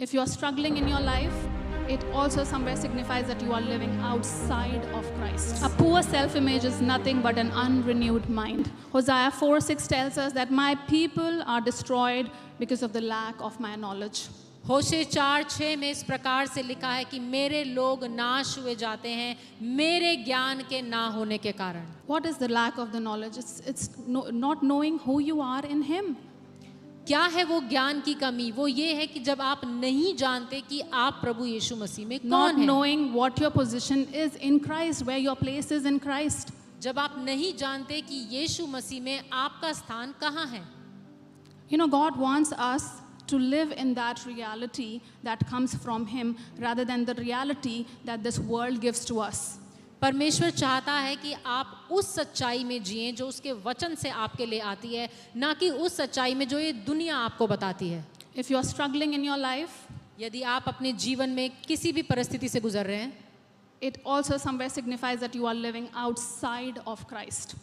If you are struggling in your life, it also somewhere signifies that you are living outside of Christ. A poor self-image is nothing but an unrenewed mind. Hosea 4:6 tells us that my people are destroyed because of the lack of my knowledge. होशे 4:6 में इस प्रकार से लिखा है कि मेरे लोग नाश हुए जाते हैं मेरे ज्ञान के ना होने के कारण. What is the lack of the knowledge? Not knowing who you are in Him. क्या है वो ज्ञान की कमी? वो ये है कि जब आप नहीं जानते कि आप प्रभु यीशु मसीह में Not कौन हैं. knowing what your position is in Christ, where your place is in Christ. जब आप नहीं जानते कि यीशु मसीह में आपका स्थान कहाँ है. You know, God wants us to live in that reality that comes from Him rather than the reality that this world gives to us. परमेश्वर चाहता है कि आप उस सच्चाई में जिएं जो उसके वचन से आपके लिए आती है, ना कि उस सच्चाई में जो ये दुनिया आपको बताती है. If you are struggling in your life, यदि आप अपने जीवन में किसी भी परिस्थिति से गुजर रहे हैं, it also somewhere signifies that you are living outside of Christ.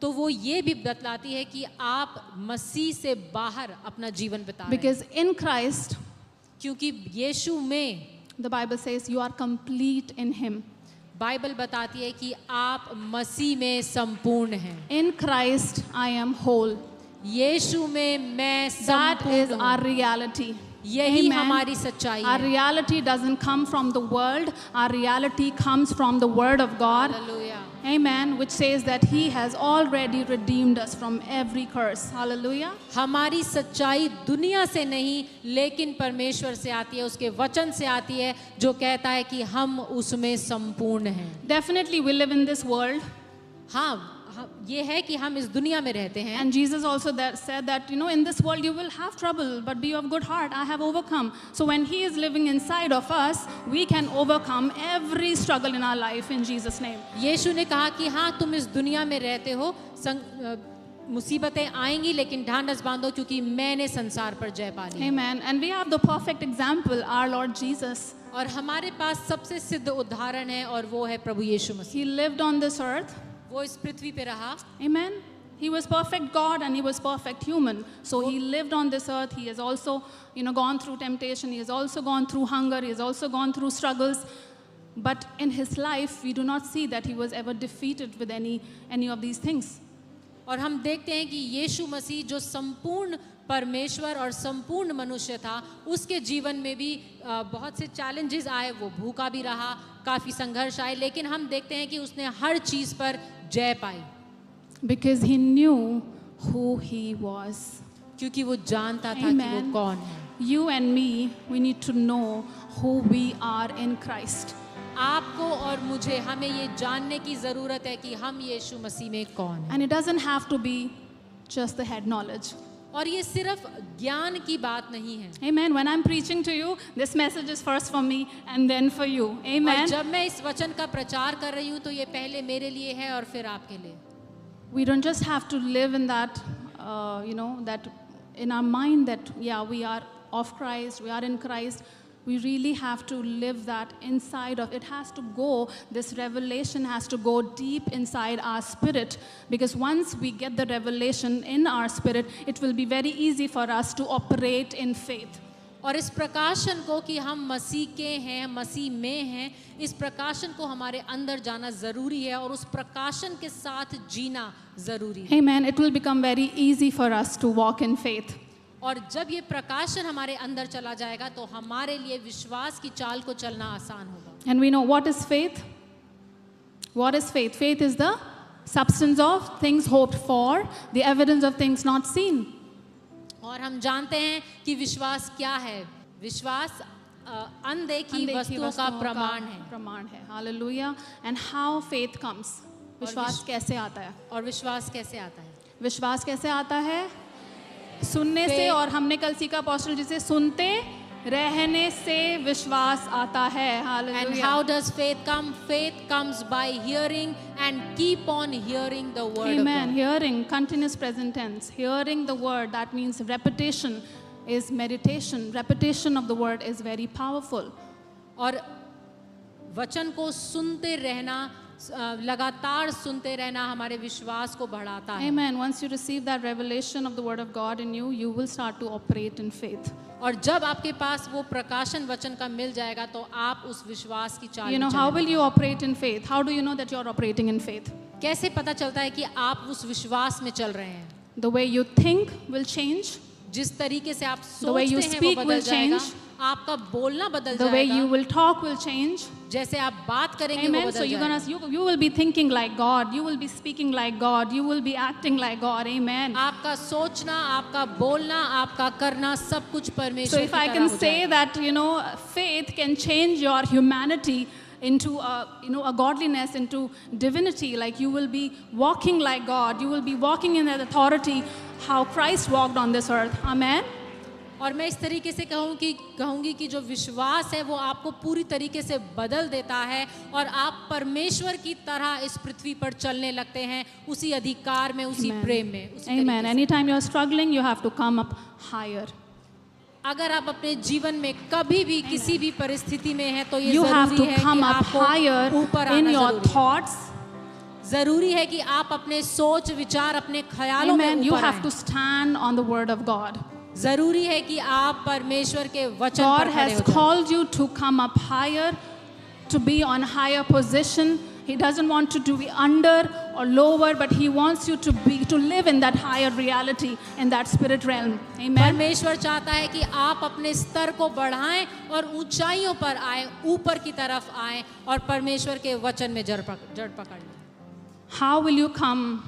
तो वो ये भी बतलाती है कि आप मसीह से बाहर अपना जीवन बिता रहे हैं. Because in Christ, क्योंकि यीशु में the Bible says you are complete in Him. Bible बताती है कि आप मसीह में संपूर्ण हैं. In Christ, I am whole. यीशु में मैं That is संपूर्ण हूँ. our reality. यही Amen. हमारी सच्चाई Our है. reality doesn't come from the world. Our reality comes from the Word of God. Hallelujah. Amen. Which says that He has already redeemed us from every curse. Hallelujah. हमारी सच्चाई दुनिया से नहीं लेकिन परमेश्वर से आती है, उसके वचन से आती है जो कहता है कि हम उसमें संपूर्ण हैं. Definitely, we live in this world. हाँ, ये है कि हम इस दुनिया में रहते हैं. And Jesus also said that, you know, in this world you will have trouble, but be of good heart. I have overcome. So when He is living inside of us, we can overcome every struggle in our life in Jesus' name. यीशु ने कहा कि हाँ तुम इस दुनिया में रहते हो, मुसीबतें आएंगी लेकिन ढांढस बांधो क्योंकि मैंने संसार पर जय पा ली. Amen. And we have the perfect example, our Lord Jesus. और हमारे पास सबसे सिद्ध उदाहरण है और वो है प्रभु यीशु मसीह. He lived on this earth. वो इस पृथ्वी पे रहा. Amen. He was perfect God and He was perfect human. So He lived on this earth. He has also, you know, gone through temptation. He has also gone through hunger. He has also gone through struggles. But in His life, we do not see that He was ever defeated with any of these things. और हम देखते हैं कि यीशु मसीह जो संपूर्ण परमेश्वर और संपूर्ण मनुष्य था, उसके जीवन में भी बहुत से चैलेंजेस आए. वो भूखा भी रहा, काफ़ी संघर्ष आए, लेकिन हम देखते हैं कि उसने हर चीज़ पर जय पाई. Because He knew who He was. क्योंकि वो जानता था कि वो Amen. कौन है. You and me, we need to know who we are in Christ. आपको और मुझे हमें ये जानने की ज़रूरत है कि हम यीशु मसीह में कौन हैं. And it doesn't have to be just the head knowledge. और ये सिर्फ ज्ञान की बात नहीं है. Amen. When I'm preaching to you, this message is first for me and then for you. और Amen. जब मैं इस वचन का प्रचार कर रही हूँ तो ये पहले मेरे लिए है और फिर आपके लिए. We don't just have to live in that, that in our mind that, yeah, we are of Christ, we are in Christ. We really have to live that inside of it. Has to go, this revelation has to go deep inside our spirit, because once we get the revelation in our spirit, it will be very easy for us to operate in faith. और इस प्रकाशन को कि हम मसीह के हैं, मसीह में हैं, इस प्रकाशन को हमारे अंदर जाना ज़रूरी है और उस प्रकाशन के साथ जीना ज़रूरी है. Amen. It will become very easy for us to walk in faith. और जब ये प्रकाशन हमारे अंदर चला जाएगा तो हमारे लिए विश्वास की चाल को चलना आसान होगा. And we know what is faith? What is faith? Faith is the substance of things hoped for, the evidence of things not seen. और हम जानते हैं कि विश्वास क्या है. विश्वास अनदेखी वस्तुओं का प्रमाण है. Hallelujah. And how faith comes? विश्वास कैसे आता है? और विश्वास कैसे आता है? विश्वास कैसे आता है? सुनने से. और हमने कल सीखा अपोस्टल जी से, सुनते रहने से विश्वास आता है. Hallelujah. And how does faith come? Faith comes by hearing and keep on hearing the word Amen. of God. Hearing, continuous present tense. Hearing the word, that means repetition is meditation. Repetition of the word is very powerful. और वचन को सुनते रहना, लगातार सुनते रहना हमारे विश्वास को बढ़ाता है. Amen. Once you receive that revelation of the word of God in you, you will start to operate in faith. और जब आपके पास वो प्रकाशन वचन का मिल जाएगा तो आप उस विश्वास की चाल You में know, how चलेंगे। will you operate in faith? How do you know that you're operating in faith? कैसे पता चलता है कि आप उस विश्वास में चल रहे हैं? The way you think will change. जिस तरीके से आप The way you सोचते हैं वो speak बदल will जाएगा, change. आपका बोलना बदल The way you जाएगा, will talk will change. जैसे आप बात करेंगे वो Amen. So बदल you're जाएगा। gonna you will be thinking like God. You will be speaking like God. You will be acting like God. Amen. आपका सोचना, आपका बोलना, आपका करना सब कुछ So परमेश्वर if की I तरह can हो say जाएगा। that, you know, faith can change your humanity into a godliness, into divinity, like you will be walking like God, you will be walking in that authority, how Christ walked on this earth. Amen. और मैं इस तरीके से कहूंगी कि जो विश्वास है वो आपको पूरी तरीके से बदल देता है और आप परमेश्वर की तरह इस पृथ्वी पर चलने लगते हैं, उसी अधिकार में, उसी Amen. प्रेम में, उसी Amen. तरीके से। Anytime you're struggling, you have to come up higher. अगर आप अपने जीवन में कभी भी किसी भी परिस्थिति में हैं तो ये You have जरूरी to है कि come up आपको higher ऊपर in आना your जरूरी है। thoughts. जरूरी है कि आप अपने सोच विचार अपने ख्यालों में Amen. You ऊपर have आएं। to stand on the word of God. जरूरी है कि आप परमेश्वर के वचन God पर खड़े has हो जाएं। called you to come up higher, to be on higher position. He doesn't want you to be under or lower, but He wants you to live in that higher reality, in that spirit realm. Amen. परमेश्वर चाहता है कि आप अपने स्तर को बढ़ाएं और ऊंचाइयों पर आए, ऊपर की तरफ आएं और परमेश्वर के वचन में जड़ पकड़ लें। How will you come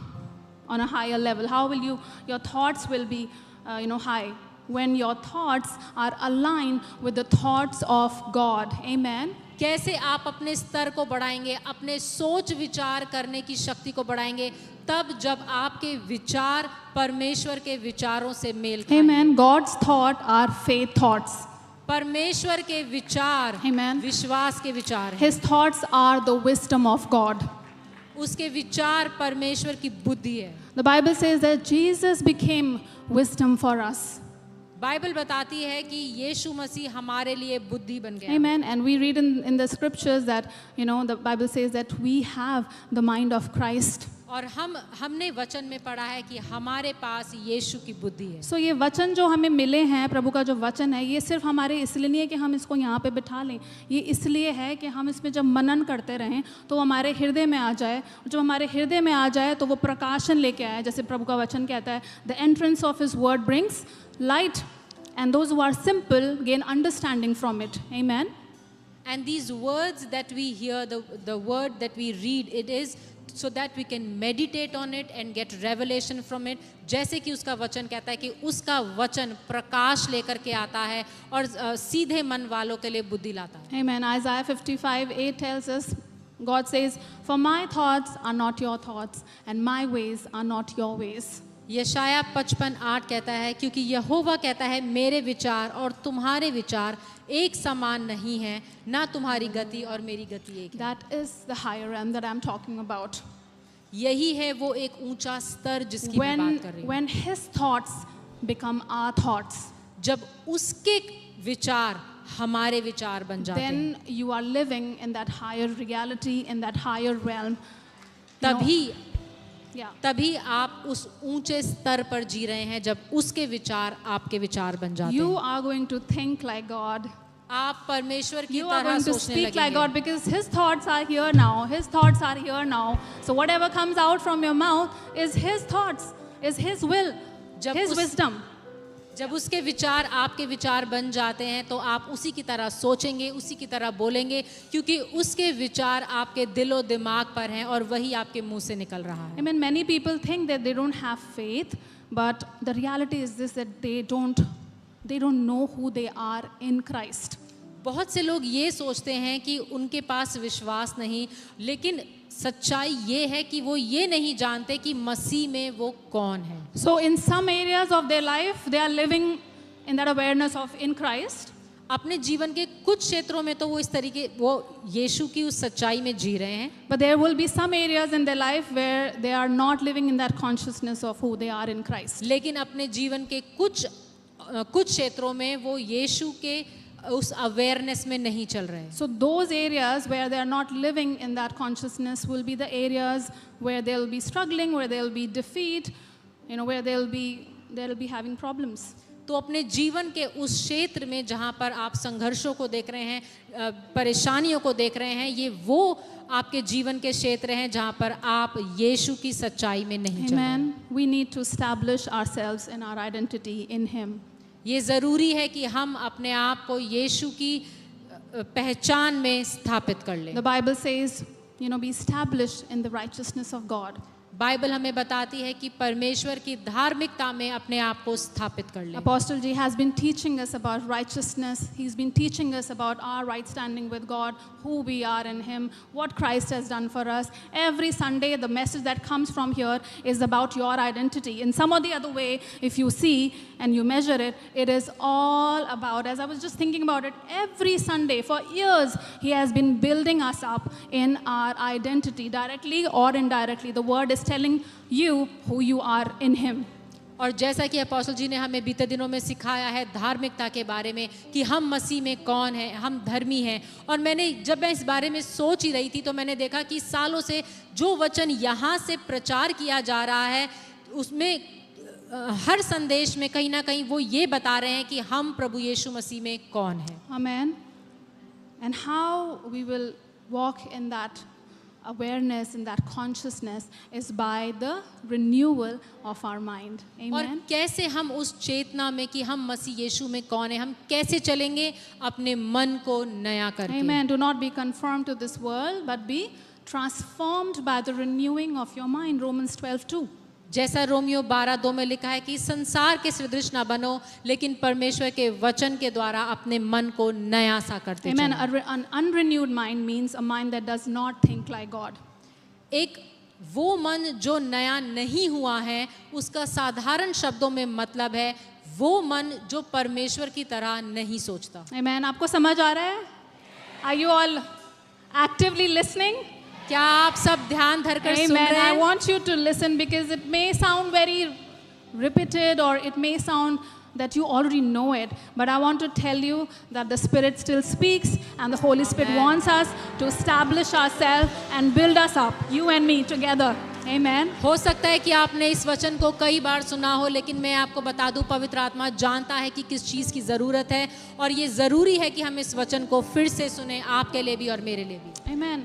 on a higher level? How will your thoughts will be, high? When your thoughts are aligned with the thoughts of God. Amen. कैसे आप अपने स्तर को बढ़ाएंगे, अपने सोच विचार करने की शक्ति को बढ़ाएंगे, तब जब आपके विचार परमेश्वर के विचारों से मेल खाएं। Amen. God's thoughts are faith thoughts. परमेश्वर के विचार Amen. विश्वास के विचार हैं। His thoughts are the wisdom of God. उसके विचार परमेश्वर की बुद्धि है। The Bible says that Jesus became wisdom for us. Bible बताती है कि यीशु मसीह हमारे लिए बुद्धि बन गया। Amen. And we read in the scriptures that, the Bible says that we have the mind of Christ. और हमने वचन में पढ़ा है कि हमारे पास यीशु की बुद्धि है। So ये वचन जो हमें मिले हैं, प्रभु का जो वचन है, ये सिर्फ हमारे इसलिए नहीं है कि हम इसको यहाँ पे बिठा लें। ये इसलिए है कि हम इसमें जब मनन करते रहें तो हमारे हृदय में आ जाए। जब हमारे हृदय में आ जाए तो वो प्रकाशन लेके आए, जैसे प्रभु का वचन कहता है, the entrance of His word brings light, and those who are simple gain understanding from it. Amen. And these words that we hear, the word that we read, it is so that we can meditate on it and get revelation from it. जैसे कि उसका वचन कहता है कि उसका वचन प्रकाश लेकर के आता है और सीधे मन वालों के लिए बुद्धि लाता है। Amen. Isaiah 55:8 tells us, God says, "For my thoughts are not your thoughts, and my ways are not your ways." यशाया 55:8 कहता है, क्योंकि यहोवा कहता है मेरे विचार और तुम्हारे विचार एक समान नहीं है, ना तुम्हारी गति और मेरी गति एक है। That is the higher realm that I'm talking about. यही है वो एक ऊंचा स्तर जिसकी मैं बात कर रही हूँ। When His thoughts become our thoughts, जब उसके विचार हमारे विचार बन जाते हैं, then you are living in that higher reality, in that higher realm. You know, तभी yeah. तभी आप उस ऊंचे स्तर पर जी रहे हैं जब उसके विचार आपके विचार बन जाते You हैं। are going to think like God. आप परमेश्वर की You are तरह going to सोचने speak like लगेंगे। God because His thoughts are here now. His thoughts are here now. So whatever comes out from your mouth is His thoughts, is His will, जब His उस- wisdom. जब उसके विचार आपके विचार बन जाते हैं तो आप उसी की तरह सोचेंगे, उसी की तरह बोलेंगे, क्योंकि उसके विचार आपके दिलो दिमाग पर हैं और वही आपके मुंह से निकल रहा है। I mean, many people think that they don't have faith, but the reality is this, that they don't know who they are in Christ. बहुत से लोग ये सोचते हैं कि उनके पास विश्वास नहीं, लेकिन सच्चाई ये है कि वो ये नहीं जानते कि मसीह में वो कौन है। So in some areas of their life, they are living in that awareness of in Christ. अपने जीवन के कुछ क्षेत्रों में तो वो इस तरीके वो यीशु की उस सच्चाई में जी रहे हैं, But there will be some areas in their life where they are not living in that consciousness of who they are in Christ. लेकिन अपने जीवन के कुछ क्षेत्रों में वो यीशु के उस अवेयरनेस में नहीं चल रहे हैं। So those areas where they are not living in that consciousness will be the areas where they will be struggling, where they will be defeat, where they will be having problems. तो अपने जीवन के उस क्षेत्र में जहाँ पर आप संघर्षों को देख रहे हैं, परेशानियों को देख रहे हैं, ये वो आपके जीवन के क्षेत्र हैं जहाँ पर आप यीशु की सच्चाई में नहीं चल रहे। Amen. We need to establish ourselves in our identity in Him. ये ज़रूरी है कि हम अपने आप को यीशु की पहचान में स्थापित कर लें। The Bible says, be established in the righteousness of God. Bible हमें बताती है कि परमेश्वर की धार्मिकता में अपने आप को स्थापित कर लें। Apostle G has been teaching us about righteousness. He's been teaching us about our right standing with God, who we are in Him, what Christ has done for us. Every Sunday, the message that comes from here is about your identity. In some or the other way, if you see and you measure it, it is all about, as I was just thinking about it, every Sunday for years, He has been building us up in our identity, directly or indirectly. The Word is telling you who you are in Him. और जैसा कि apostle ji ने हमें बीते दिनों में सिखाया है धार्मिकता के बारे में कि हम मसीह में कौन हैं, हम धर्मी हैं। और जब मैं इस बारे में सोच ही रही थी तो मैंने देखा कि सालों से जो वचन यहाँ से प्रचार किया जा रहा है उसमें हर संदेश में कहीं ना कहीं वो ये बता रहे हैं कि हम प्रभु यीशु मसीह में कौन हैं। Amen. And how we will walk in that awareness, in that consciousness, is by the renewal of our mind. और Amen. कैसे हम उस चेतना में कि हम मसीह यीशु में कौन है, हम कैसे चलेंगे अपने मन को नया करके। Amen. Do not be conformed to this world, but be transformed by the renewing of your mind. Romans 12:2. जैसा रोमियो 12:2 में लिखा है कि संसार के सदृश ना बनो लेकिन परमेश्वर के वचन के द्वारा अपने मन को नया सा करते Amen. चलो। An unrenewed mind means a mind that does not think like God. एक वो मन जो नया नहीं हुआ है उसका साधारण शब्दों में मतलब है वो मन जो परमेश्वर की तरह नहीं सोचता। Amen. आपको समझ आ रहा है? Are you all actively listening? क्या आप सब ध्यान धरकर सुन Amen. रहे I हैं? want you to listen because it may sound very repeated or it may sound that you already know it. But I want to tell you that the Spirit still speaks and the Holy Spirit Amen. wants us to establish ourselves and build us up, you and me together. Amen. हो सकता है कि आपने इस वचन को कई बार सुना हो लेकिन मैं आपको बता दूं पवित्र आत्मा जानता है कि किस चीज़ की ज़रूरत है और ये ज़रूरी है कि हम इस वचन को फिर से सुने आपके लिए भी और मेरे लिए भी। Amen.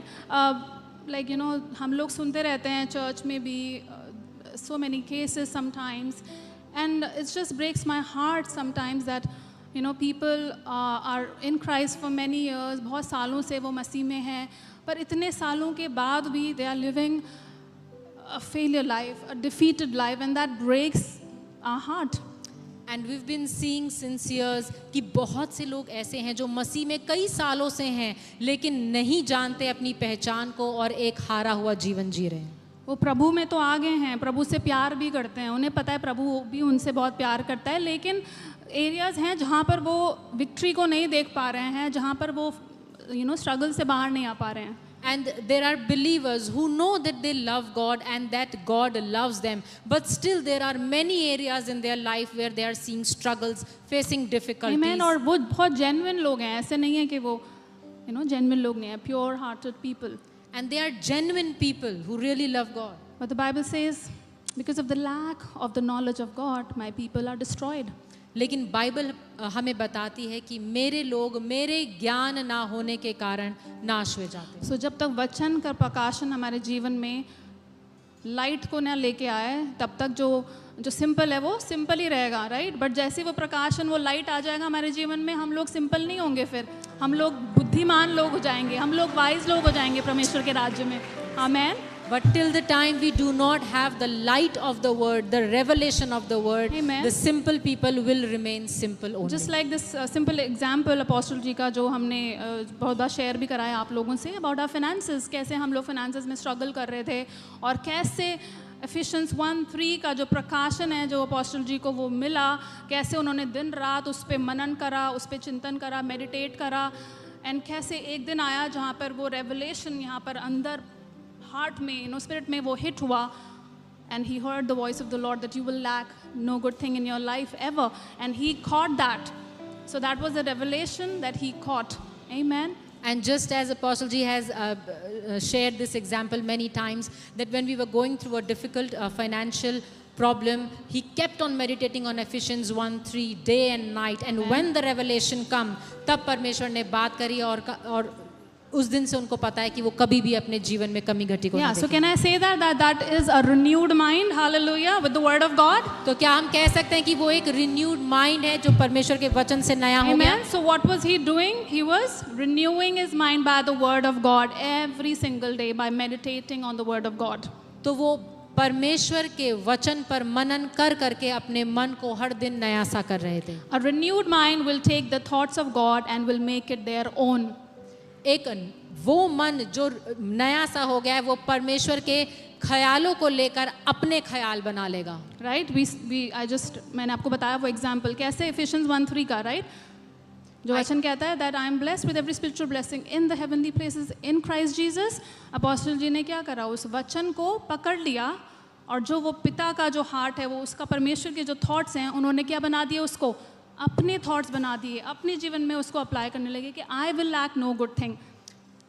हम लोग सुनते रहते हैं चर्च में भी so many cases sometimes and it just breaks my heart sometimes that people are in Christ for many years, बहुत सालों से वो मसीह में हैं पर इतने सालों के बाद भी they are living a failure life, a defeated life, and that breaks our heart. And we've been seeing since years कि बहुत से लोग ऐसे हैं जो मसीह में कई सालों से हैं लेकिन नहीं जानते अपनी पहचान को और एक हारा हुआ जीवन जी रहे हैं। वो प्रभु में तो आ गए हैं, प्रभु से प्यार भी करते हैं, उन्हें पता है प्रभु भी उनसे बहुत प्यार करता है, लेकिन एरियाज हैं जहाँ पर वो विक्ट्री को नहीं देख पा रहे हैं, जहाँ पर वो स्ट्रगल से बाहर नहीं आ पा रहे हैं। And there are believers who know that they love God and that God loves them, but still there are many areas in their life where they are seeing struggles, facing difficulties. Amen. और वो बहुत genuine लोग हैं, ऐसे नहीं है कि वो genuine लोग नहीं हैं, pure hearted people. And they are genuine people who really love God. But the Bible says, because of the lack of the knowledge of God, my people are destroyed. लेकिन बाइबल हमें बताती है कि मेरे लोग मेरे ज्ञान ना होने के कारण नाश हो जाते हैं। So जब तक वचन का प्रकाशन हमारे जीवन में लाइट को ना लेके आए तब तक जो सिंपल है वो सिंपल ही रहेगा, राइट? बट जैसे वो प्रकाशन वो लाइट आ जाएगा हमारे जीवन में हम लोग सिंपल नहीं होंगे, फिर हम लोग बुद्धिमान लोग हो जाएंगे, हम लोग वाइज लोग हो जाएंगे परमेश्वर के राज्य में। आमेन। But till the time we do not have the light of the word, the revelation of the word, Amen. the simple people will remain simple only. Just like this simple example apostle ji का जो हमने बहुत बार share भी कराया आप लोगों से about our finances, कैसे हम लोग finances में struggle कर रहे थे और कैसे Ephesians 1:3 का जो प्रकाशन है जो अपोस्टल जी को वो मिला, कैसे उन्होंने दिन रात उस पर मनन करा, उस पर चिंतन करा, मेडिटेट करा, एंड कैसे एक दिन आया जहाँ पर वो रेवलेशन यहाँ पर अंदर हार्ट में स्पिरिट में वो हिट हुआ, and he heard the voice of the Lord that you will lack no good thing in your life ever, and he caught that. So that was the revelation that he caught. Amen. And just as Apostle G has shared this example many times, that when we were going through a difficult financial problem, he kept on meditating on Ephesians 1:3 day and night. And when the revelation come, तब परमेश्वर ने बात करी और उस दिन से उनको पता है कि वो कभी भी अपने जीवन में कमी घटी को Yeah, नहीं so देखेंगे। can I say that is a renewed mind, hallelujah, with the word of God? तो क्या हम कह सकते हैं कि वो एक रिन्यूड माइंड है जो परमेश्वर के वचन से नया हो गया? Amen. So what was he doing? He was renewing his mind by the word of God every single day by meditating on the word of God. तो वो परमेश्वर के वचन पर मनन कर करके अपने मन को हर दिन नया सा कर रहे थे। A renewed mind will take the thoughts of God and will make it their own. एक वो मन जो नया सा हो गया है वो परमेश्वर के ख्यालों को लेकर अपने ख्याल बना लेगा। Right? मैंने आपको बताया वो एग्जाम्पल कैसे Ephesians 1:3 का, right? जो वचन कहता है that I am blessed with every spiritual blessing in the heavenly places in Christ Jesus. Apostle ji ने क्या करा, उस वचन को पकड़ लिया और जो वो पिता का जो हार्ट है, वो उसका परमेश्वर के जो थॉट्स हैं, उन्होंने क्या बना दिए, उसको अपने थॉट्स बना दिए, अपने जीवन में उसको अप्लाई करने लगे कि I will lack no good thing.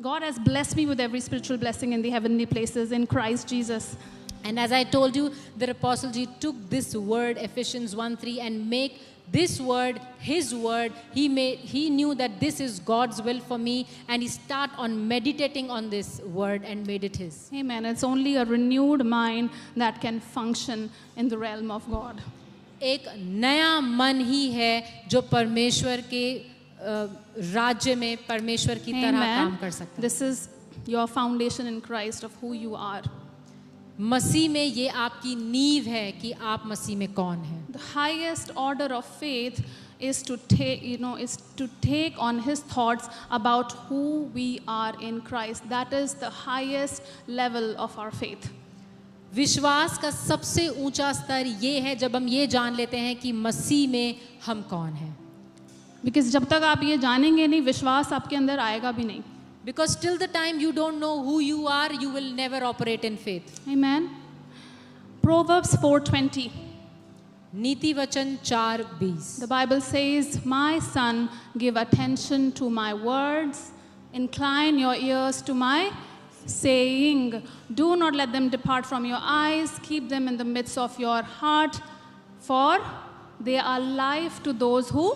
God has blessed me with every spiritual blessing in the heavenly places in Christ Jesus. And as I told you, the Apostle G took this word Ephesians 1:3 and make this word his word. He knew that this is God's will for me, and he started on meditating on this word and made it his. Amen. It's only a renewed mind that can function in the realm of God. एक नया मन ही है जो परमेश्वर के राज्य में परमेश्वर की तरह काम कर सकता है। This is your foundation in Christ of who you are. मसीह में ये आपकी नींव है कि आप मसीह में कौन हैं। The highest order of faith is to take on his thoughts about who we are in Christ. That is the highest level of our faith. विश्वास का सबसे ऊंचा स्तर ये है जब हम ये जान लेते हैं कि मसीह में हम कौन हैं। Because जब तक आप ये जानेंगे नहीं, विश्वास आपके अंदर आएगा भी नहीं। Because till the time you don't know who you are, you will never operate in faith. Amen. Proverbs 4:20. नीति वचन 4:20. The Bible says, "My son, give attention to my words, incline your ears to my saying. Do not let them depart from your eyes, keep them in the midst of your heart, for they are life to those who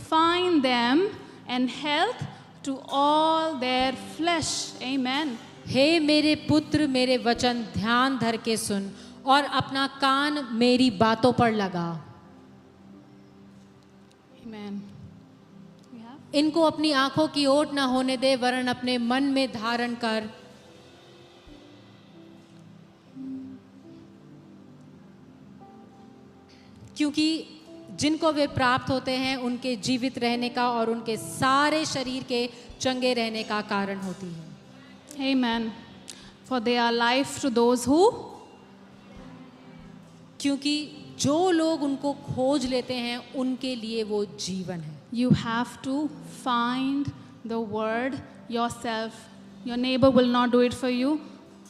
find them and health to all their flesh." Amen. हे मेरे पुत्र मेरे वचन ध्यान धर के सुन और अपना कान मेरी बातों पर लगा। Amen. इनको अपनी आंखों की ओट ना होने दे, वरन अपने मन में धारण कर। क्योंकि जिनको वे प्राप्त होते हैं उनके जीवित रहने का और उनके सारे शरीर के चंगे रहने का कारण होती है। Amen. For they are life to those who. क्योंकि जो लोग उनको खोज लेते हैं उनके लिए वो जीवन है। You have to find the word yourself. Your neighbor will not do it for you.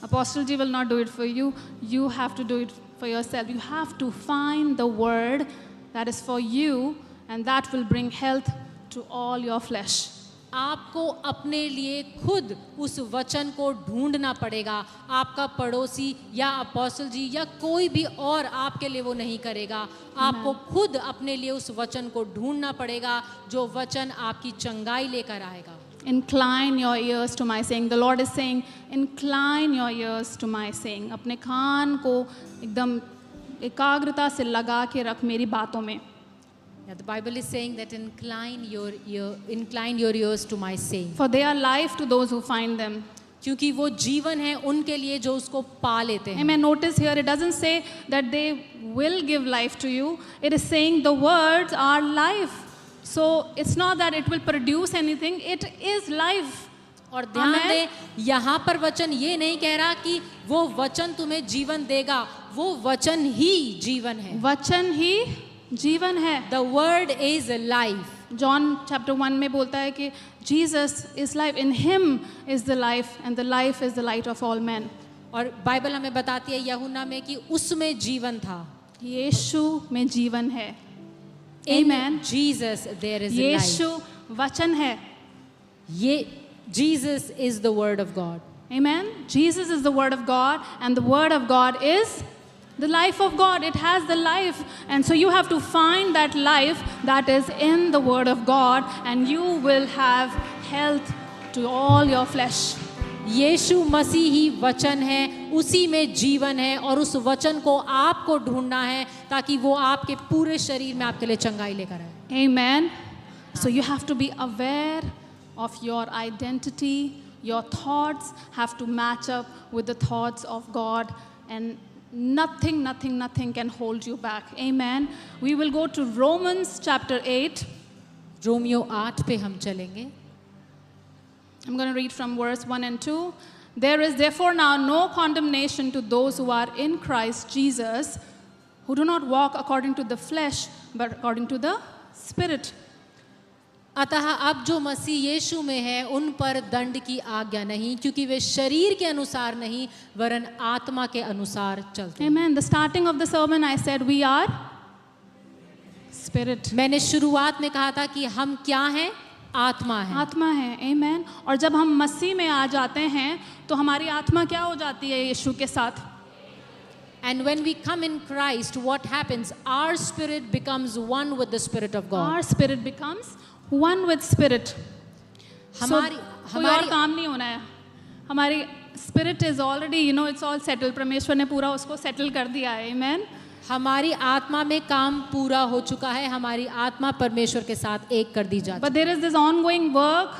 Apostle G will not do it for you. You have to do it for yourself. You have to find the word that is for you, and that will bring health to all your flesh. आपको अपने लिए खुद उस वचन को ढूंढना पड़ेगा। आपका पड़ोसी या अपोस्टल जी या कोई भी और आपके लिए वो नहीं करेगा। आपको खुद अपने लिए उस वचन को ढूंढना पड़ेगा जो वचन आपकी चंगाई लेकर आएगा। Incline your ears to my saying. The Lord is saying, incline your ears to my saying. अपने कान को एकदम एकाग्रता से लगा के रख मेरी बातों में। Yeah, the Bible is saying that incline your ears to my saying. For they are life to those who find them. क्योंकि वो जीवन है उनके लिए जो उसको पा लेते हैं। Amen. Notice here it doesn't say that they will give life to you. It is saying the words are life. So it's not that it will produce anything. It is life. और ध्यान दें, यहाँ पर वचन ये नहीं कह रहा कि वो वचन तुम्हें जीवन देगा, वो वचन ही जीवन है। वचन ही जीवन है। The word is life. John chapter 1 में बोलता है कि Jesus is life. In him is the life, and the life is the light of all men. और बाइबल हमें बताती है यूहन्ना में कि उसमें जीवन था। यीशु में जीवन है। In Amen. Jesus there is life. यीशु वचन है। ये Jesus is the word of God. Amen. Jesus is the word of God, and the word of God is The life of God, it has the life. And so you have to find that life that is in the Word of God, and you will have health to all your flesh. यीशु मसीह ही वचन है, उसी में जीवन है, और उस वचन को आपको ढूंढना है ताकि वो आपके पूरे शरीर में आपके लिए चंगाई लेकर आए. Amen. So you have to be aware of your identity. Your thoughts have to match up with the thoughts of God, and nothing can hold you back. Amen. We will go to Romans chapter 8. Romeo 8 पे हम चलेंगे. I'm going to read from verse 1 and 2. There is therefore now no condemnation to those who are in Christ Jesus, who do not walk according to the flesh, but according to the Spirit. अतः अब जो मसीह यीशु में है उन पर दंड की आज्ञा नहीं, क्योंकि वे शरीर के अनुसार नहीं वरन आत्मा के अनुसार चलते हैं. Amen. The starting of the sermon I said we are Spirit. मैंने शुरुआत में कहा था कि हम क्या हैं? आत्मा है. आत्मा है. Amen. और जब हम मसीह में आ जाते हैं तो हमारी आत्मा क्या हो जाती है यीशु के साथ? And when we come in Christ, what happens? Our spirit becomes one with the Spirit of God. Our spirit becomes one with Spirit. हमारी कोई और काम नहीं होना है. हमारी spirit is already, it's all settled. परमेश्वर ने पूरा उसको settle कर दिया है. Amen. हमारी आत्मा में काम पूरा हो चुका है. हमारी आत्मा परमेश्वर के साथ एक कर दी जाती है. But there is this ongoing work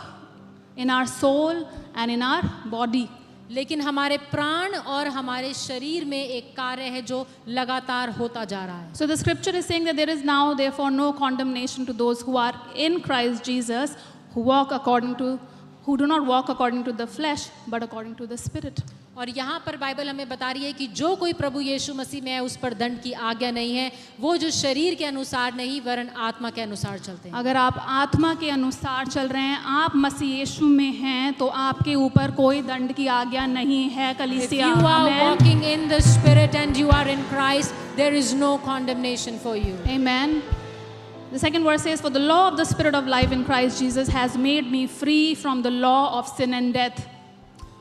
in our soul and in our body. लेकिन हमारे प्राण और हमारे शरीर में एक कार्य है जो लगातार होता जा रहा है. So the scripture is saying that there is now therefore no condemnation to those who are in Christ Jesus, who do not walk according to the flesh but according to the Spirit. और यहाँ पर Bible हमें बता रही है कि जो कोई प्रभु यीशु मसीह में है उस पर दंड की आज्ञा नहीं है. वो जो शरीर के अनुसार नहीं वरन आत्मा के अनुसार चलते हैं. अगर आप आत्मा के अनुसार चल रहे हैं, आप मसीह यीशु में हैं, तो आपके ऊपर कोई दंड की आज्ञा नहीं है. If कलीसिया, you are Amen. walking in the Spirit and you are in Christ, there is no condemnation for you. Amen. The second verse says, for the law of the Spirit of life in Christ Jesus has made me free from the law of sin and death.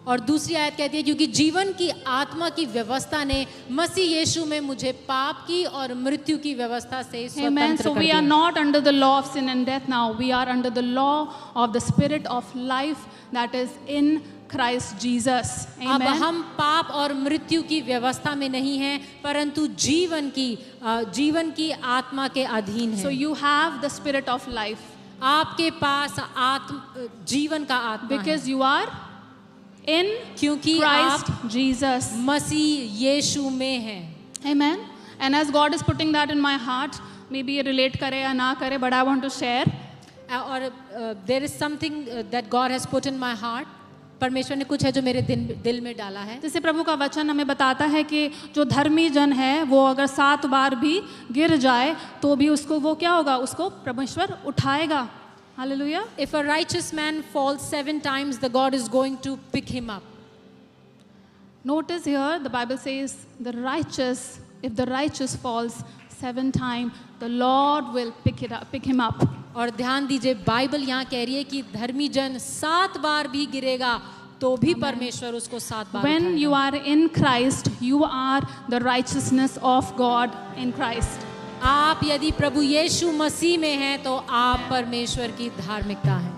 और दूसरी आयत कहती है क्योंकि जीवन की आत्मा की व्यवस्था ने मसीह यीशु में मुझे पाप की और मृत्यु की व्यवस्था से Amen. स्वतंत्र So कर we are दिया. not under the law of sin and death now. We are under the law of the Spirit of life that is in Christ Jesus. अब Amen. हम पाप और मृत्यु की व्यवस्था में नहीं हैं, परंतु जीवन की आत्मा के अधीन So हैं. you have the Spirit of life आपके पास जीवन का आत्मा है, because you are in क्योंकि Christ आप Jesus. मसीह यीशु में हैं. Amen. And as God is putting that in my heart, maybe ये relate करे या ना करे, but I want to share. और there is something that God has put in my heart. परमेश्वर ने कुछ है जो मेरे दिल में डाला है. जैसे प्रभु का वचन हमें बताता है कि जो धर्मी जन है वो अगर 7 बार भी गिर जाए तो भी उसको वो क्या होगा, उसको परमेश्वर उठाएगा. Hallelujah. If a righteous man falls 7 times, the God is going to pick him up. Notice here the Bible says if the righteous falls 7 times, the Lord will pick him up. और ध्यान दीजिए Bible यहाँ कह रही है कि धर्मी जन 7 बार भी गिरेगा तो भी परमेश्वर उसको 7 बार When उठाएगा. you are in Christ, you are the righteousness of God in Christ. आप यदि प्रभु यीशु मसीह में हैं तो आप परमेश्वर की धार्मिकता हैं.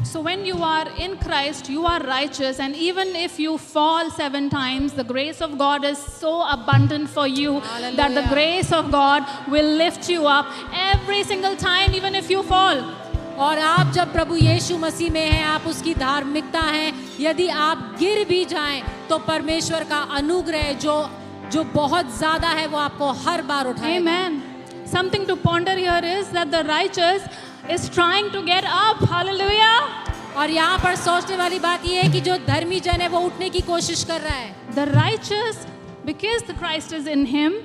So when you are in Christ, you are righteous, and even if you fall 7 times, the grace of God is so abundant for you that the Hallelujah. grace of God will lift you up every single time, even if you fall. और आप जब प्रभु यीशु मसीह में हैं, आप उसकी धार्मिकता हैं. यदि आप गिर भी जाएं तो परमेश्वर का अनुग्रह जो बहुत ज्यादा है वो आपको हर बार उठाएगा. Amen. Something to ponder here is that the righteous is trying to get up. Hallelujah. और यहाँ पर सोचने वाली बात ये है कि जो धर्मी जन है वो उठने की कोशिश कर रहा है. The righteous, because the Christ is in him,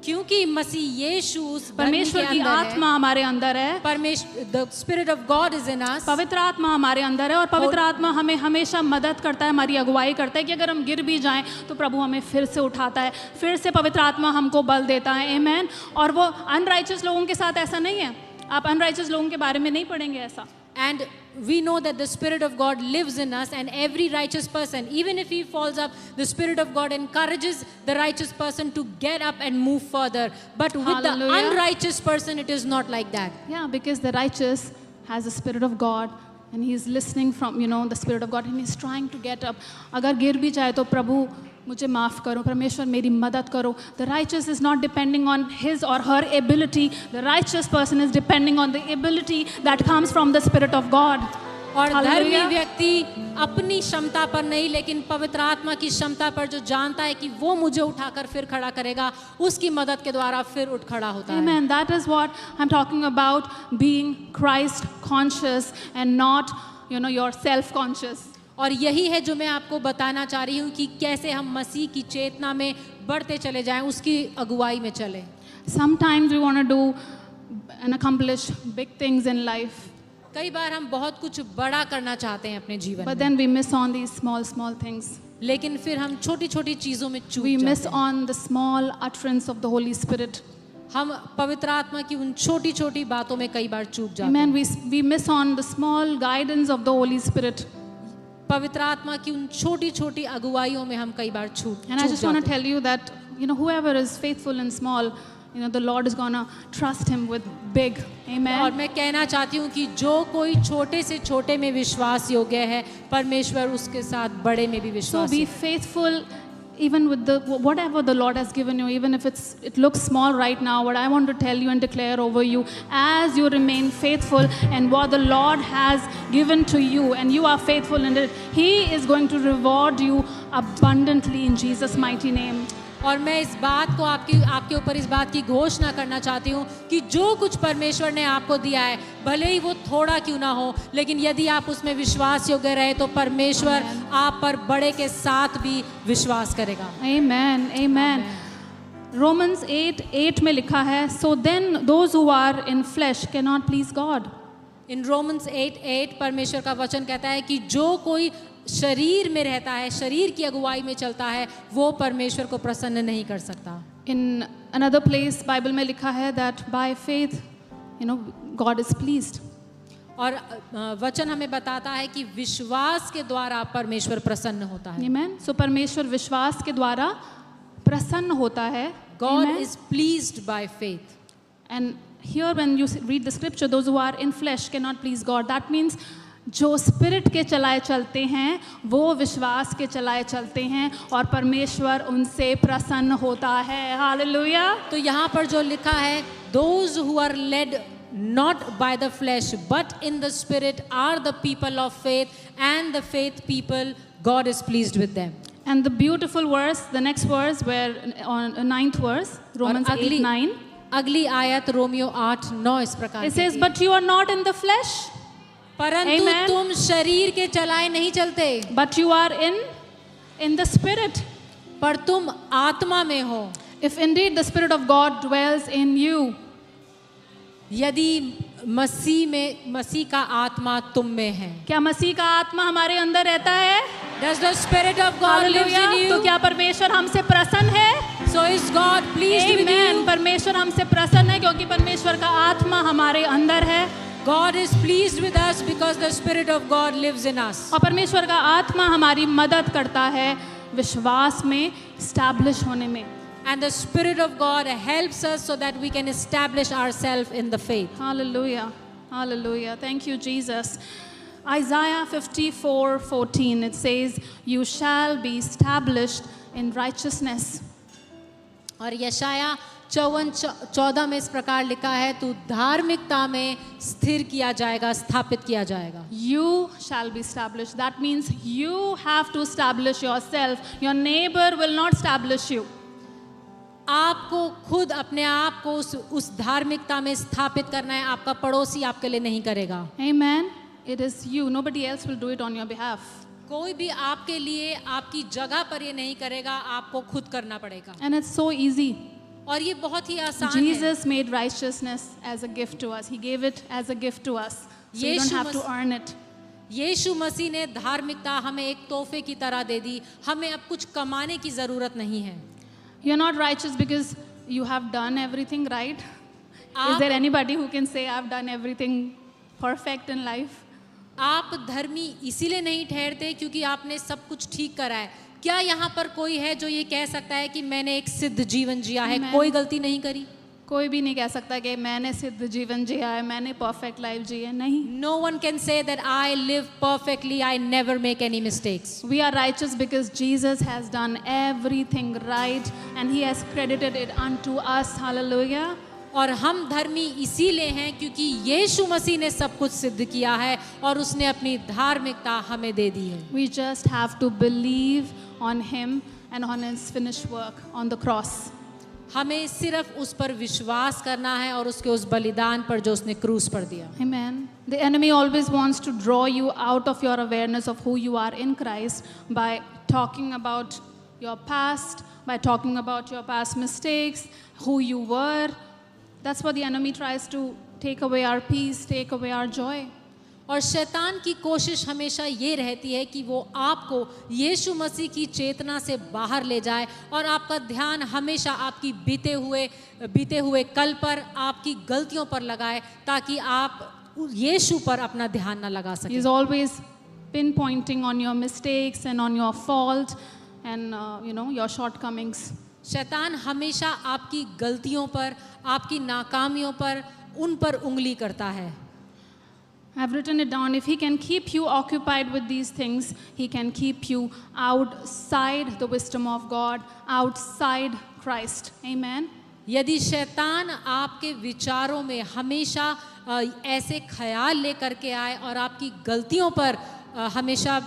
क्योंकि मसीह यीशु उस धर्मी के परमेश्वर की अंदर है. आत्मा हमारे अंदर है, the spirit of God is in us. पवित्र आत्मा हमारे अंदर है, और पवित्र आत्मा हमें हमेशा मदद करता है, हमारी अगुवाई करता है कि अगर हम गिर भी जाएं तो प्रभु हमें फिर से उठाता है, फिर से पवित्र आत्मा हमको बल देता है. आमेन. और वो अनराइचियस लोगों के साथ ऐसा नहीं है. आप अनराइचियस लोगों के बारे में नहीं पढ़ेंगे ऐसा. And we know that the Spirit of God lives in us, and every righteous person, even if he falls up, the Spirit of God encourages the righteous person to get up and move further. But with the Hallelujah. unrighteous person, it is not like that. Yeah, because the righteous has the Spirit of God and he's listening from, the Spirit of God and he's trying to get up. अगर गिर भी जाए तो प्रभु मुझे माफ़ करो, परमेश्वर मेरी मदद करो. The righteous is not depending on his or her ability. The righteous person is depending on the ability that comes from the Spirit of God. और धर्मी Hallelujah. व्यक्ति अपनी क्षमता पर नहीं, लेकिन पवित्र आत्मा की क्षमता पर, जो जानता है कि वो मुझे उठाकर फिर खड़ा करेगा, उसकी मदद के द्वारा फिर उठ खड़ा होता है. Amen. That is what I'm talking about, being Christ conscious and not, you're self conscious. और यही है जो मैं आपको बताना चाह रही हूँ कि कैसे हम मसीह की चेतना में बढ़ते चले जाएं, उसकी अगुवाई में चले. Sometimes we want to do and accomplish big things in life, कई बार हम बहुत कुछ बड़ा करना चाहते हैं अपने जीवन but में, then we miss on these small things. लेकिन फिर हम छोटी छोटी चीजों में चूक We miss जाते हैं. on the small utterance of the Holy Spirit. हम पवित्र आत्मा की उन छोटी छोटी बातों में कई बार चूक जाते Amen. हैं. We miss on the small guidance of the Holy Spirit. पवित्र आत्मा की उन छोटी छोटी अगुवाइयों में हम कई बार चूक And I just want to जाते हैं. tell you that, whoever is faithful and small, the Lord is going to trust him with big. और Amen. मैं कहना चाहती हूँ कि जो कोई छोटे से छोटे में विश्वास योग्य है, परमेश्वर उसके साथ बड़े में भी So विश्वास be योग्य. faithful even with whatever the Lord has given you, even if it looks small right now. What I want to tell you and declare over you, as you remain faithful and what the Lord has given to you, and you are faithful in it, He is going to reward you abundantly in Jesus' mighty name. और मैं इस बात को आपके ऊपर इस बात की घोषणा करना चाहती हूँ कि जो कुछ परमेश्वर ने आपको दिया है, भले ही वो थोड़ा क्यों ना हो, लेकिन यदि आप उसमें विश्वास योग्य रहे तो परमेश्वर आप पर बड़े के साथ भी विश्वास करेगा. Amen. Amen. Romans 8:8 में लिखा है, so then those who are in flesh cannot please God. In Romans 8:8 परमेश्वर का वचन कहता है कि जो कोई शरीर में रहता है, शरीर की अगुवाई में चलता है, वो परमेश्वर को प्रसन्न नहीं कर सकता. In another place, Bible में लिखा है that by faith, God is pleased. और वचन हमें बताता है कि विश्वास के द्वारा परमेश्वर प्रसन्न होता है. Amen. So परमेश्वर विश्वास के द्वारा प्रसन्न होता है. God Amen. is pleased by faith. And here when you read the scripture, those who are in flesh cannot please God. That means जो स्पिरिट के चलाए चलते हैं वो विश्वास के चलाए चलते हैं और परमेश्वर उनसे प्रसन्न होता है. हालेलुया. तो यहाँ पर जो लिखा है, those who are led not by the flesh but in the spirit are the people of faith, and the faith people, God is pleased with them. And the beautiful verse, the next verse, where on 9th verse, Romans और 8:9, अगली आयत Romeo 8:9 इस प्रकार it कहती says, है, but you are not in the flesh, परंतु Amen. तुम शरीर के चलाए नहीं चलते, but you are in the spirit. पर तुम आत्मा में हो. If indeed the Spirit of God dwells in you, यदि मसीह का आत्मा तुम में है. क्या मसीह का आत्मा हमारे अंदर रहता है? Does the spirit of God lives in hallelujah. तो you? क्या परमेश्वर हमसे प्रसन्न है? So is God pleased with Amen. you? परमेश्वर हमसे प्रसन्न है क्योंकि परमेश्वर का आत्मा हमारे अंदर है God is pleased with us because the Spirit of God lives in us. और परमेश्वर का आत्मा हमारी मदद करता है विश्वास में स्टैब्लिश होने में. And the Spirit of God helps us so that we can establish ourselves in the faith. Hallelujah. Hallelujah. Thank you, Jesus. Isaiah 54:14, it says, you shall be established in righteousness. और यशाया 54:14 में इस प्रकार लिखा है, तू धार्मिकता में स्थिर किया जाएगा, स्थापित किया जाएगा. You shall be established. That means you have to establish yourself. Your neighbor will not establish you. आपको खुद अपने आप को उस धार्मिकता में स्थापित करना है. आपका पड़ोसी आपके लिए नहीं करेगा. Amen. It is you. Nobody else will do it on your behalf. कोई भी आपके लिए आपकी जगह पर ये नहीं करेगा, आपको खुद करना पड़ेगा. And it's so easy. और ये बहुत ही आसान है. Jesus made righteousness as a gift to us. He gave it as a gift to us. So you don't have to earn it. यीशु मसीह ने धार्मिकता हमें एक तोहफे की तरह दे दी. हमें अब कुछ कमाने की जरूरत नहीं है. You're not righteous because you have done everything right. Is आप- there anybody who can say I've done everything perfect in life? आप धर्मी इसीलिए नहीं ठहरते क्योंकि आपने सब कुछ ठीक करा है। क्या यहाँ पर कोई है जो ये कह सकता है कि मैंने एक सिद्ध जीवन जिया है, Amen. कोई गलती नहीं करी? कोई भी नहीं कह सकता कि मैंने सिद्ध जीवन जिया है, मैंने परफेक्ट लाइफ जी है, नहीं। No one can say that I live perfectly, I never make any mistakes. We are righteous because Jesus has done everything right and he has credited it unto us. Hallelujah. और हम धर्मी इसीलिए हैं क्योंकि यीशु मसीह ने सब कुछ सिद्ध किया है और उसने अपनी धार्मिकता हमें दे दी है। We just have to believe on him and on his finished work on the cross. हमें सिर्फ उस पर विश्वास करना है और उसके उस बलिदान पर जो उसने क्रूस पर दिया। Amen. The enemy always wants to draw you out of your awareness of who you are in Christ by talking about your past, by talking about your past mistakes, who you were. That's what the enemy tries to take away our peace, take away our joy. और शैतान की कोशिश हमेशा ये रहती है कि वो आपको यीशु मसीह की चेतना से बाहर ले जाए और आपका ध्यान हमेशा आपकी बीते हुए कल पर, आपकी गलतियों पर लगाए ताकि आप यीशु पर अपना ध्यान ना लगा सकें। He's always pinpointing on your mistakes and on your fault and your shortcomings. शैतान हमेशा आपकी गलतियों पर, आपकी नाकामियों पर, उन पर उंगली करता है। I've written it down. If he can keep you occupied with these things, he can keep you outside the wisdom of God, outside Christ. Amen. यदि शैतान आपके विचारों में हमेशा ऐसे ख्याल लेकर के आए और आपकी गलतियों पर हमेशा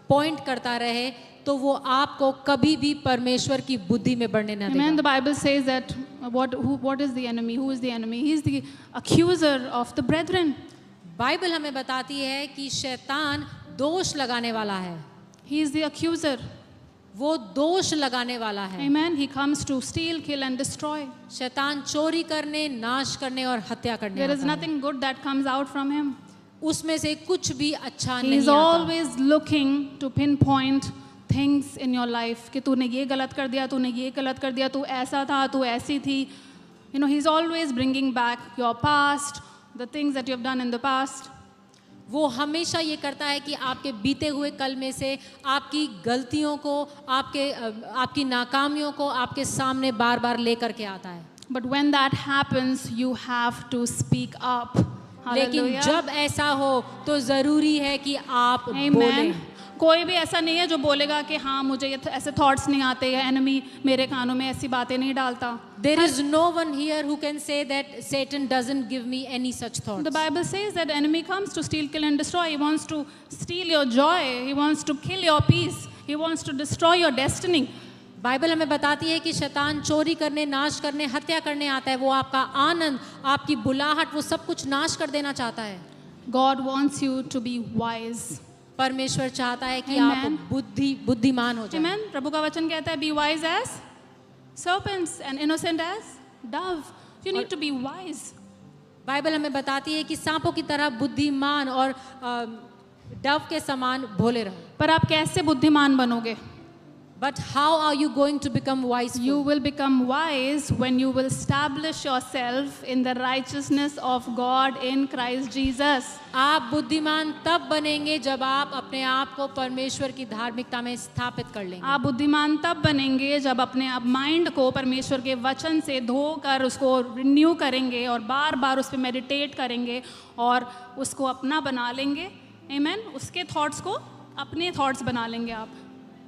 पॉइंट करता रहे तो वो आपको कभी भी परमेश्वर की बुद्धि में बढ़ने न Amen. देगा। The Bible says that what is the enemy? Who is the enemy? He is the accuser of the brethren. Bible हमें बताती है कि शैतान दोष लगाने वाला है। He is the accuser. वो दोष लगाने वाला है। Amen. He comes to steal, kill and destroy. शैतान चोरी करने, नाश करने और हत्या करने There is आता है। nothing good that comes out from him. उसमें से कुछ भी अच्छा He नहीं is आता। always looking to pinpoint things in your life कि तूने ये गलत कर दिया, तूने ये गलत कर दिया, तू ऐसा था, तू ऐसी थी. He's always bringing back your past, the things that you have done in the past. वो हमेशा ये करता है कि आपके बीते हुए कल में से आपकी गलतियों को, आपकी नाकामियों को आपके सामने बार बार लेकर के आता है। But when that happens, you have to speak up. लेकिन Hallelujah. जब ऐसा हो तो जरूरी है कि आप Amen. बोलें। कोई भी ऐसा नहीं है जो बोलेगा कि हाँ मुझे ऐसे थॉट्स नहीं आते या एनिमी मेरे कानों में ऐसी बातें नहीं डालता. There is no one here who can say that Satan doesn't give me any such thoughts. The Bible says that enemy comes to steal, kill and destroy. He wants to steal your joy. He wants to kill your peace. He wants to destroy your destiny. Bible हमें बताती है कि शैतान चोरी करने, नाश करने, हत्या करने आता है। वो आपका आनंद, आपकी बुलाहट, वो सब कुछ नाश कर देना चाहता है। God wants you to be wise. परमेश्वर चाहता है कि Amen. आप बुद्धिमान हो जाएं। Amen. प्रभु का वचन कहता है be wise as serpents and innocent as dove. You need to be wise. Bible हमें बताती है कि सांपों की तरह बुद्धिमान और डव के समान भोले रहो। पर आप कैसे बुद्धिमान बनोगे? But how are you going to become wise? You will become wise when you will establish yourself in the righteousness of God in Christ Jesus. आप बुद्धिमान तब बनेंगे जब आप अपने आप को परमेश्वर की धार्मिकता में स्थापित कर लेंगे। आप बुद्धिमान तब बनेंगे जब अपने आप माइंड को परमेश्वर के वचन से धोकर उसको रिन्यू करेंगे और बार बार उस पर मेडिटेट करेंगे और उसको अपना बना लेंगे। आमीन। उसके थॉट्स को अपने थॉट्स बना लेंगे आप,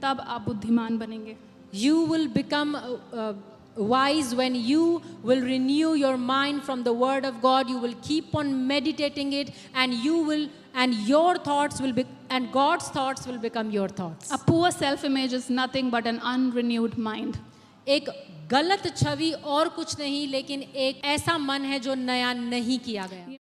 तब आप बुद्धिमान बनेंगे। You will become wise when you will renew your mind from the word of God. You will keep on meditating it, and your thoughts will be, and God's thoughts will become your thoughts. A poor self-image is nothing but an unrenewed mind. एक गलत छवि और कुछ नहीं, लेकिन एक ऐसा मन है जो नया नहीं किया गया।